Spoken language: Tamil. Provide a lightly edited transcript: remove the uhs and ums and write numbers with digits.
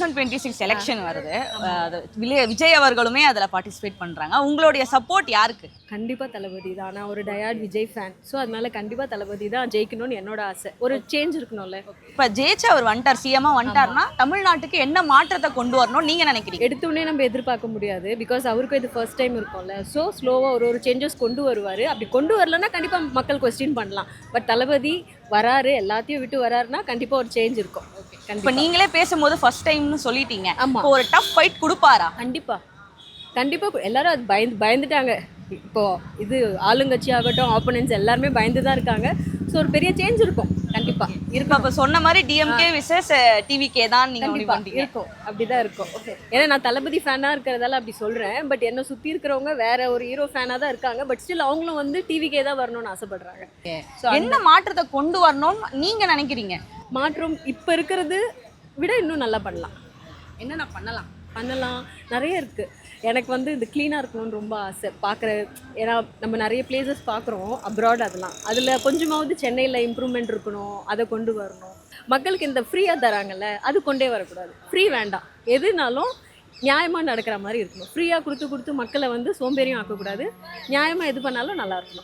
2026 எலெக்ஷன் வருது. விஜய் அவர்களுமே அதில் பார்ட்டிசிபேட் பண்ணுறாங்க. உங்களுடைய சப்போர்ட் யாருக்கு? கண்டிப்பாக தளபதி தான். நான் ஒரு டயார்ட் விஜய் ஃபேன். ஸோ அதனால கண்டிப்பாக தளபதி தான் ஜெயிக்கணும்னு என்னோட ஆசை. ஒரு சேஞ்ச் இருக்கணும்ல. இப்போ ஜெயிச்சு அவர் வந்துட்டார், சிஎம்மா வந்துட்டார்னா தமிழ்நாட்டுக்கு என்ன மாற்றத்தை கொண்டு வரணும்னு நீங்கள் நினைக்கிறீங்க? எடுத்தோடனே நம்ம எதிர்பார்க்க முடியாது. பிகாஸ் அவருக்கும் இது ஃபர்ஸ்ட் டைம் இருக்கும்ல. ஸோ ஸ்லோவாக ஒரு சேஞ்சஸ் கொண்டு வருவார். அப்படி கொண்டு வரலன்னா கண்டிப்பாக மக்கள் கொஸ்டின் பண்ணலாம். பட் தளபதி வராரு, எல்லாத்தையும் விட்டு வராருன்னா கண்டிப்பாக ஒரு சேஞ்ச் இருக்கும். இப்போ நீங்களே பேசும்போது ஃபர்ஸ்ட் டைம்னு சொல்லிட்டீங்க. ஆமாம், ஒரு டஃப் ஃபைட் கொடுப்பாரா? கண்டிப்பாக எல்லாரும் அது பயந்துட்டாங்க. இப்போது இது ஆளுங்கட்சி ஆகட்டும், ஆப்போனன்ட்ஸ் எல்லாருமே பயந்து தான் இருக்காங்க. ஸோ ஒரு பெரிய சேஞ்ச் இருக்கும் கண்டிப்பாக இருக்கும். அப்போ சொன்ன மாதிரி டிஎம்கே விசஸ் டிவிகே தான் நீங்கள் இருக்கும். அப்படி தான் இருக்கும். ஏன்னா நான் தளபதி ஃபேனாக இருக்கிறதால அப்படி சொல்கிறேன். பட் என்னை சுற்றி இருக்கிறவங்க வேற ஒரு ஹீரோ ஃபேனாக தான் இருக்காங்க. பட் ஸ்டில் அவங்களும் வந்து டிவிக்கே தான் வரணும்னு ஆசைப்படுறாங்க. ஸோ என்ன மாற்றத்தை கொண்டு வரணும்னு நீங்கள் நினைக்கிறீங்க? மாற்றம் இப்போ இருக்கிறது விட இன்னும் நல்லா பண்ணலாம். என்னென்ன பண்ணலாம் நிறைய இருக்குது. எனக்கு வந்து இந்த க்ளீனாக இருக்கணும்னு ரொம்ப ஆசை பார்க்குற. ஏன்னா நம்ம நிறைய பிளேசஸ் பார்க்குறோம் அப்ராட். அதில் கொஞ்சமாவது சென்னையில் இம்ப்ரூவ்மெண்ட் இருக்கணும். அதை கொண்டு வரணும். மக்களுக்கு இந்த ஃப்ரீயாக தராங்கல்ல, அது கொண்டே வரக்கூடாது. ஃப்ரீ வேண்டாம். எதுனாலும் நியாயமாக நடக்கிற மாதிரி இருக்கணும். ஃப்ரீயாக கொடுத்து மக்களை வந்து சோம்பேறியும் ஆக்கக்கூடாது. நியாயமாக எது பண்ணாலும் நல்லா இருக்கணும்.